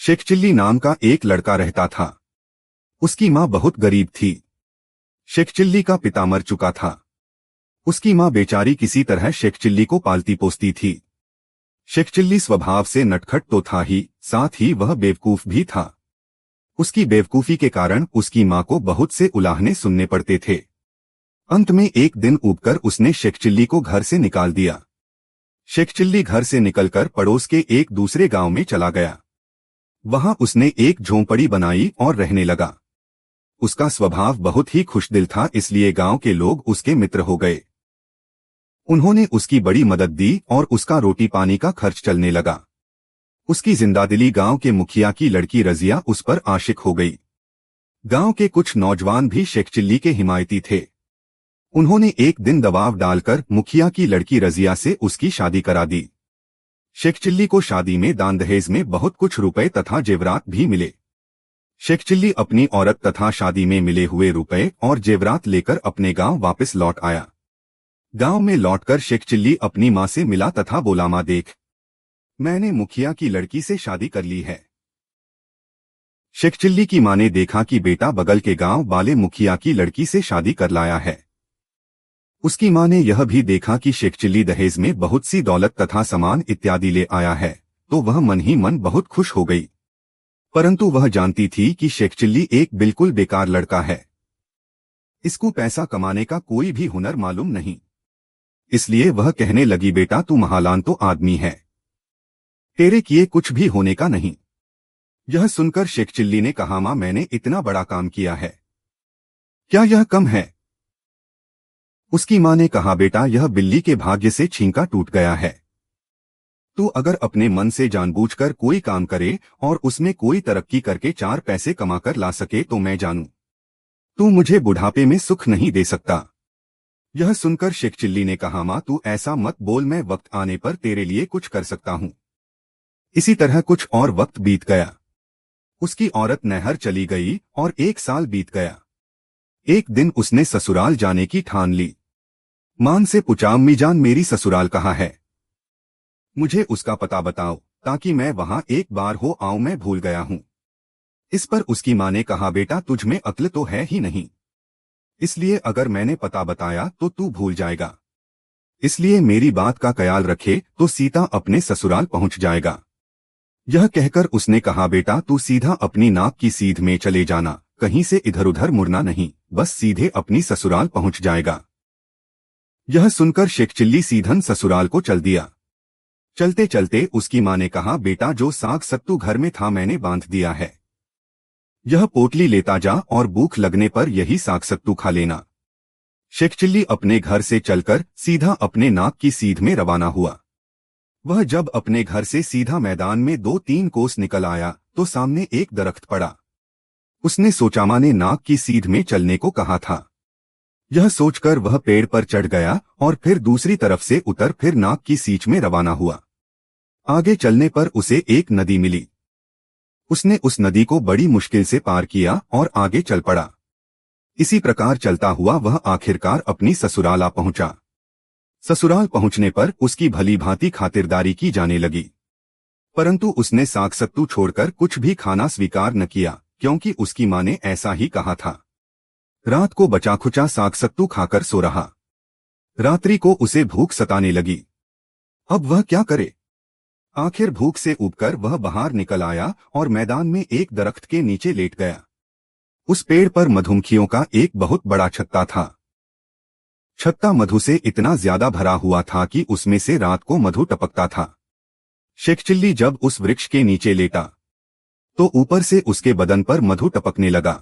Sheikh chilli नाम का एक लड़का रहता था। उसकी माँ बहुत गरीब थी। शेख चिल्ली का पिता मर चुका था। उसकी माँ बेचारी किसी तरह शेख चिल्ली को पालती पोसती थी। शेख चिल्ली स्वभाव से नटखट तो था ही, साथ ही वह बेवकूफ भी था। उसकी बेवकूफी के कारण उसकी माँ को बहुत से उलाहने सुनने पड़ते थे। अंत में एक दिन ऊबकर उसने शेख चिल्ली को घर से निकाल दिया। शेख चिल्ली घर से निकलकर पड़ोस के एक दूसरे गांव में चला गया। वहां उसने एक झोंपड़ी बनाई और रहने लगा। उसका स्वभाव बहुत ही खुशदिल था, इसलिए गांव के लोग उसके मित्र हो गए। उन्होंने उसकी बड़ी मदद दी और उसका रोटी पानी का खर्च चलने लगा। उसकी जिंदादिली गांव के मुखिया की लड़की रजिया उस पर आशिक हो गई। गांव के कुछ नौजवान भी शेख चिल्ली के हिमायती थे। उन्होंने एक दिन दबाव डालकर मुखिया की लड़की रजिया से उसकी शादी करा दी। शेख चिल्ली को शादी में दान दहेज में बहुत कुछ रुपए तथा जेवरात भी मिले। शेख चिल्ली अपनी औरत तथा शादी में मिले हुए रुपए और जेवरात लेकर अपने गांव वापस लौट आया। गांव में लौटकर शेख चिल्ली अपनी मां से मिला तथा बोला, मां देख, मैंने मुखिया की लड़की से शादी कर ली है। शेख चिल्ली की मां ने देखा कि बेटा बगल के गांव वाले मुखिया की लड़की से शादी कर लाया है। उसकी मां ने यह भी देखा कि शेख चिल्ली दहेज में बहुत सी दौलत तथा सामान इत्यादि ले आया है, तो वह मन ही मन बहुत खुश हो गई। परंतु वह जानती थी कि शेख चिल्ली एक बिल्कुल बेकार लड़का है। इसको पैसा कमाने का कोई भी हुनर मालूम नहीं। इसलिए वह कहने लगी, बेटा तू महालान तो आदमी है, तेरे किए कुछ भी होने का नहीं। यह सुनकर शेख चिल्ली ने कहा, मां मैंने इतना बड़ा काम किया है, क्या यह कम है? उसकी मां ने कहा, बेटा यह बिल्ली के भाग्य से छींका टूट गया है। तू अगर अपने मन से जानबूझकर कोई काम करे और उसमें कोई तरक्की करके 4 पैसे कमाकर ला सके तो मैं जानूं, तू मुझे बुढ़ापे में सुख नहीं दे सकता। यह सुनकर शेख चिल्ली ने कहा, मां तू ऐसा मत बोल, मैं वक्त आने पर तेरे लिए कुछ कर सकता हूं। इसी तरह कुछ और वक्त बीत गया। उसकी औरत नहर चली गई और 1 साल बीत गया। एक दिन उसने ससुराल जाने की ठान ली। मां से पूछा, अम्मी जान मेरी ससुराल कहाँ है? मुझे उसका पता बताओ ताकि मैं वहां एक बार हो आऊं, मैं भूल गया हूं। इस पर उसकी मां ने कहा, बेटा तुझ में अक्ल तो है ही नहीं, इसलिए अगर मैंने पता बताया तो तू भूल जाएगा। इसलिए मेरी बात का ख्याल रखे तो सीता अपने ससुराल पहुंच जाएगा। यह कहकर उसने कहा, बेटा तू सीधा अपनी नाक की सीध में चले जाना, कहीं से इधर उधर मुड़ना नहीं, बस सीधे अपनी ससुराल पहुंच जाएगा। यह सुनकर शेख चिल्ली सीधन ससुराल को चल दिया। चलते चलते उसकी मां ने कहा, बेटा जो साग सत्तू घर में था मैंने बांध दिया है, यह पोटली लेता जा और भूख लगने पर यही साग सत्तू खा लेना। शेख चिल्ली अपने घर से चलकर सीधा अपने नाक की सीध में रवाना हुआ। वह जब अपने घर से सीधा मैदान में 2-3 कोस निकल आया तो सामने एक दरख्त पड़ा। उसने सोचा, मां ने नाक की सीध में चलने को कहा था। यह सोचकर वह पेड़ पर चढ़ गया और फिर दूसरी तरफ से उतर फिर नाक की सींच में रवाना हुआ। आगे चलने पर उसे एक नदी मिली। उसने उस नदी को बड़ी मुश्किल से पार किया और आगे चल पड़ा। इसी प्रकार चलता हुआ वह आखिरकार अपनी ससुराल आ पहुंचा। ससुराल पहुंचने पर उसकी भली भांति खातिरदारी की जाने लगी, परंतु उसने साग सत्तू छोड़कर कुछ भी खाना स्वीकार न किया, क्योंकि उसकी मां ने ऐसा ही कहा था। रात को बचा खुचा साग सत्तू खाकर सो रहा। रात्रि को उसे भूख सताने लगी। अब वह क्या करे? आखिर भूख से ऊबकर वह बाहर निकल आया और मैदान में एक दरख्त के नीचे लेट गया। उस पेड़ पर मधुमक्खियों का एक बहुत बड़ा छत्ता था। छत्ता मधु से इतना ज्यादा भरा हुआ था कि उसमें से रात को मधु टपकता था। शेख चिल्ली जब उस वृक्ष के नीचे लेटा तो ऊपर से उसके बदन पर मधु टपकने लगा।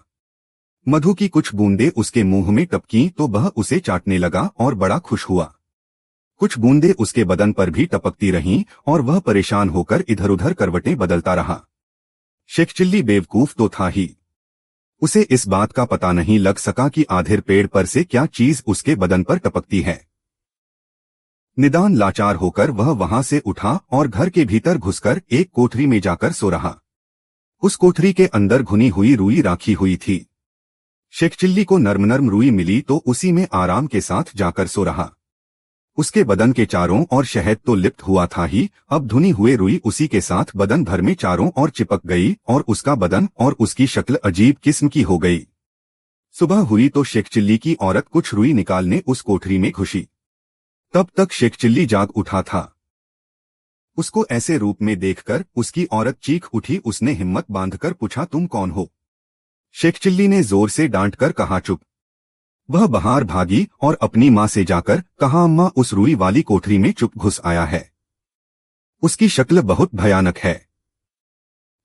मधु की कुछ बूंदें उसके मुंह में टपकी तो वह उसे चाटने लगा और बड़ा खुश हुआ। कुछ बूंदें उसके बदन पर भी टपकती रहीं और वह परेशान होकर इधर उधर करवटें बदलता रहा। शेख चिल्ली बेवकूफ तो था ही, उसे इस बात का पता नहीं लग सका कि आखिर पेड़ पर से क्या चीज उसके बदन पर टपकती है। निदान लाचार होकर वह वहां से उठा और घर के भीतर घुसकर एक कोठरी में जाकर सो रहा। उस कोठरी के अंदर घुनी हुई रुई राखी हुई थी। शेख चिल्ली को नर्म नर्म रुई मिली तो उसी में आराम के साथ जाकर सो रहा। उसके बदन के चारों ओर शहद तो लिप्त हुआ था ही, अब धुनी हुए रुई उसी के साथ बदन भर में चारों ओर चिपक गई और उसका बदन और उसकी शक्ल अजीब किस्म की हो गई। सुबह हुई तो शेख चिल्ली की औरत कुछ रुई निकालने उस कोठरी में घुसी। तब तक शेख चिल्ली जाग उठा था। उसको ऐसे रूप में देखकर उसकी औरत चीख उठी। उसने हिम्मत बांधकर पूछा, तुम कौन हो? शेख चिल्ली ने जोर से डांट कर कहा, चुप। वह बाहर भागी और अपनी माँ से जाकर कहा, अम्मा उस रुई वाली कोठरी में चुप घुस आया है। उसकी शक्ल बहुत भयानक है।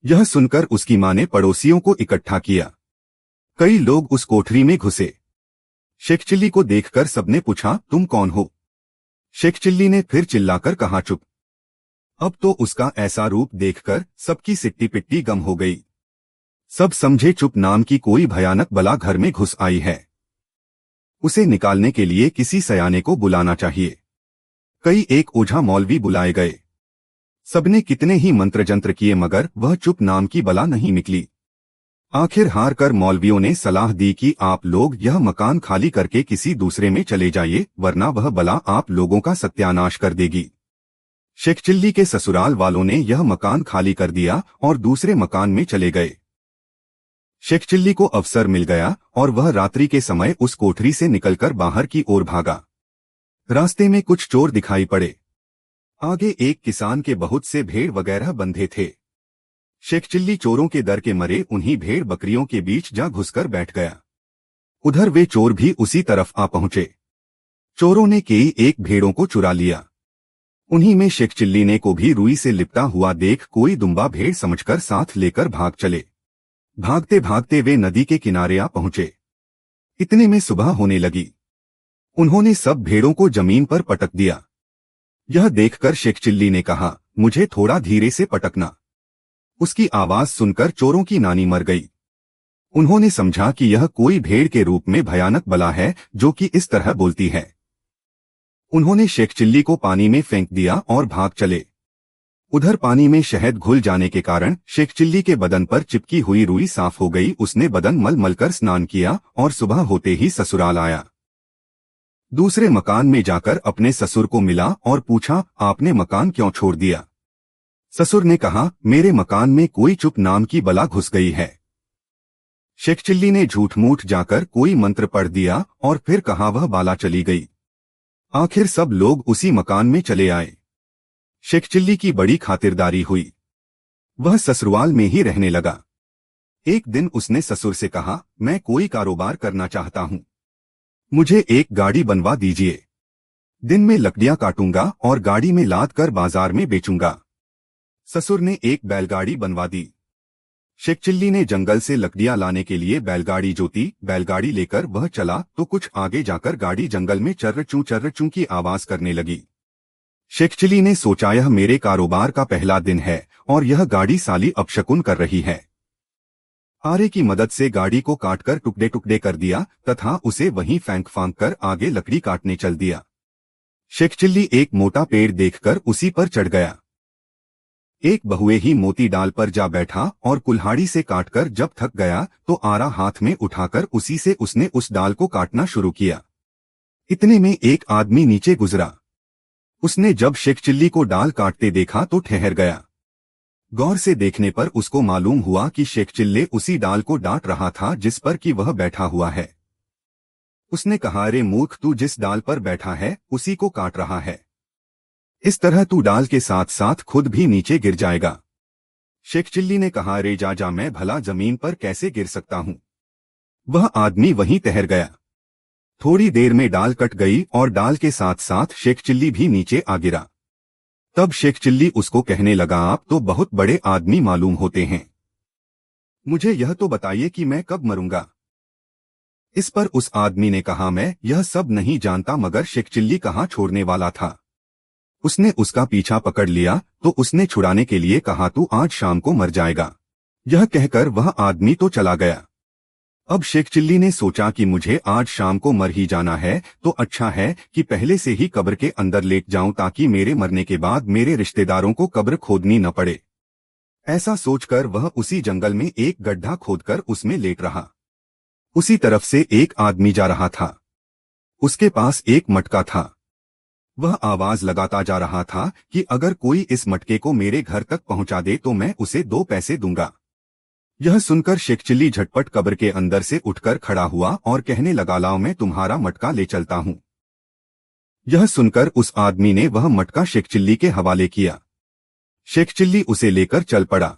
यह सुनकर उसकी माँ ने पड़ोसियों को इकट्ठा किया। कई लोग उस कोठरी में घुसे। शेख चिल्ली को देखकर सबने पूछा, तुम कौन हो? शेख चिल्ली ने फिर चिल्लाकर कहा, चुप। अब तो उसका ऐसा रूप देखकर सबकी सिट्टी पिट्टी गम हो गई। सब समझे चुप नाम की कोई भयानक बला घर में घुस आई है। उसे निकालने के लिए किसी सयाने को बुलाना चाहिए। कई एक ओझा मौलवी बुलाए गए। सबने कितने ही मंत्र जंत्र किए मगर वह चुप नाम की बला नहीं निकली। आखिर हार कर मौलवियों ने सलाह दी कि आप लोग यह मकान खाली करके किसी दूसरे में चले जाइए, वरना वह बला आप लोगों का सत्यानाश कर देगी। शेख चिल्ली के ससुराल वालों ने यह मकान खाली कर दिया और दूसरे मकान में चले गए। शेख चिल्ली को अवसर मिल गया और वह रात्रि के समय उस कोठरी से निकलकर बाहर की ओर भागा। रास्ते में कुछ चोर दिखाई पड़े। आगे एक किसान के बहुत से भेड़ वगैरह बंधे थे। शेख चिल्ली चोरों के डर के मरे उन्हीं भेड़ बकरियों के बीच जा घुसकर बैठ गया। उधर वे चोर भी उसी तरफ आ पहुंचे। चोरों ने कई एक भेड़ों को चुरा लिया। उन्हीं में शेख चिल्ली ने को भी रुई से लिपटा हुआ देख कोई दुम्बा भेड़ समझकर साथ लेकर भाग चले। भागते भागते वे नदी के किनारे आ पहुंचे। इतने में सुबह होने लगी। उन्होंने सब भेड़ों को जमीन पर पटक दिया। यह देखकर शेख चिल्ली ने कहा, मुझे थोड़ा धीरे से पटकना। उसकी आवाज सुनकर चोरों की नानी मर गई। उन्होंने समझा कि यह कोई भेड़ के रूप में भयानक बला है जो कि इस तरह बोलती है। उन्होंने शेख चिल्ली को पानी में फेंक दिया और भाग चले। उधर पानी में शहद घुल जाने के कारण शेख चिल्ली के बदन पर चिपकी हुई रुई साफ हो गई। उसने बदन मल मल कर स्नान किया और सुबह होते ही ससुराल आया। दूसरे मकान में जाकर अपने ससुर को मिला और पूछा, आपने मकान क्यों छोड़ दिया? ससुर ने कहा, मेरे मकान में कोई चुप नाम की बला घुस गई है। शेख चिल्ली ने झूठ मूठ जाकर कोई मंत्र पढ़ दिया और फिर कहा वह बाला चली गई। आखिर सब लोग उसी मकान में चले आए। शेख चिल्ली की बड़ी खातिरदारी हुई। वह ससुराल में ही रहने लगा। एक दिन उसने ससुर से कहा, मैं कोई कारोबार करना चाहता हूँ, मुझे एक गाड़ी बनवा दीजिए। दिन में लकड़ियां काटूंगा और गाड़ी में लाद कर बाजार में बेचूंगा। ससुर ने एक बैलगाड़ी बनवा दी। शेख चिल्ली ने जंगल से लकड़ियां लाने के लिए बैलगाड़ी जोती। बैलगाड़ी लेकर वह चला तो कुछ आगे जाकर गाड़ी जंगल में चर्र चूं की आवाज करने लगी। शेख चिल्ली ने सोचा, यह मेरे कारोबार का पहला दिन है और यह गाड़ी साली अपशकुन कर रही है। आरे की मदद से गाड़ी को काटकर टुकड़े टुकड़े कर दिया तथा उसे वहीं फेंक फांक कर आगे लकड़ी काटने चल दिया। शेख चिल्ली एक मोटा पेड़ देखकर उसी पर चढ़ गया। एक बहुए ही मोती डाल पर जा बैठा और कुल्हाड़ी से काटकर जब थक गया तो आरा हाथ में उठाकर उसी से उसने उस डाल को काटना शुरू किया। इतने में एक आदमी नीचे गुजरा। उसने जब शेख चिल्ली को डाल काटते देखा तो ठहर गया। गौर से देखने पर उसको मालूम हुआ कि शेख चिल्ले उसी डाल को डांट रहा था जिस पर कि वह बैठा हुआ है। उसने कहा, अरे मूर्ख, तू जिस डाल पर बैठा है उसी को काट रहा है। इस तरह तू डाल के साथ साथ खुद भी नीचे गिर जाएगा। शेख चिल्ली ने कहा, अरे जा, मैं भला जमीन पर कैसे गिर सकता हूं। वह आदमी वहीं ठहर गया। थोड़ी देर में डाल कट गई और डाल के साथ साथ शेख चिल्ली भी नीचे आ गिरा। तब शेख चिल्ली उसको कहने लगा, आप तो बहुत बड़े आदमी मालूम होते हैं, मुझे यह तो बताइए कि मैं कब मरूंगा। इस पर उस आदमी ने कहा, मैं यह सब नहीं जानता मगर शेख चिल्ली कहाँ छोड़ने वाला था। उसने उसका पीछा पकड़ लिया तो उसने छुड़ाने के लिए कहा, तू आज शाम को मर जाएगा। यह कहकर वह आदमी तो चला गया। अब शेख चिल्ली ने सोचा कि मुझे आज शाम को मर ही जाना है तो अच्छा है कि पहले से ही कब्र के अंदर लेट जाऊं ताकि मेरे मरने के बाद मेरे रिश्तेदारों को कब्र खोदनी न पड़े। ऐसा सोचकर वह उसी जंगल में एक गड्ढा खोदकर उसमें लेट रहा। उसी तरफ से एक आदमी जा रहा था। उसके पास एक मटका था। वह आवाज लगाता जा रहा था कि अगर कोई इस मटके को मेरे घर तक पहुंचा दे तो मैं उसे 2 पैसे दूंगा। यह सुनकर शेख चिल्ली झटपट कब्र के अंदर से उठकर खड़ा हुआ और कहने लगा, लाओ मैं तुम्हारा मटका ले चलता हूं। यह सुनकर उस आदमी ने वह मटका शेख चिल्ली के हवाले किया। शेख चिल्ली उसे लेकर चल पड़ा।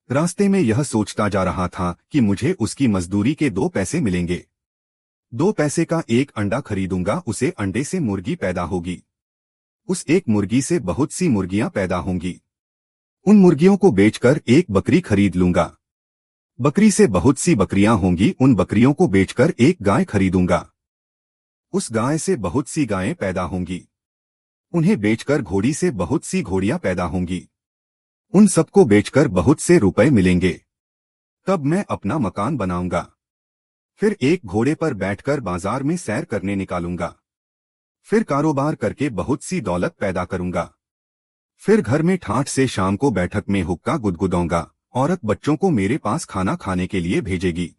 रास्ते में यह सोचता जा रहा था कि मुझे उसकी मजदूरी के 2 पैसे मिलेंगे। 2 पैसे का एक अंडा खरीदूंगा, उसे अंडे से मुर्गी पैदा होगी। उस एक मुर्गी से बहुत सी मुर्गियां पैदा होंगी। उन मुर्गियों को बेचकर एक बकरी खरीद लूंगा। बकरी से बहुत सी बकरियां होंगी, उन बकरियों को बेचकर एक गाय खरीदूंगा। उस गाय से बहुत सी गायें पैदा होंगी। उन्हें बेचकर घोड़ी से बहुत सी घोड़ियां पैदा होंगी। उन सबको बेचकर बहुत से रुपए मिलेंगे। तब मैं अपना मकान बनाऊंगा। फिर एक घोड़े पर बैठकर बाजार में सैर करने निकालूंगा। फिर कारोबार करके बहुत सी दौलत पैदा करूंगा। फिर घर में ठाठ से शाम को बैठक में हुक्का गुदगुदाऊंगा। औरत बच्चों को मेरे पास खाना खाने के लिए भेजेगी।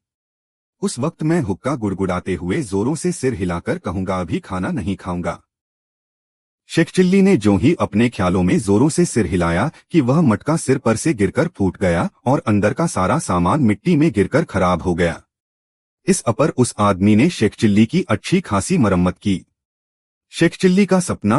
उस वक्त मैं हुक्का गुड़गुड़ाते हुए जोरों से सिर हिलाकर कहूंगा, अभी खाना नहीं खाऊंगा। शेख चिल्ली ने जो ही अपने ख्यालों में जोरों से सिर हिलाया कि वह मटका सिर पर से गिरकर फूट गया और अंदर का सारा सामान मिट्टी में गिरकर खराब हो गया। इस अपर उस आदमी ने शेख चिल्ली की अच्छी खासी मरम्मत की। शेख चिल्ली का सपना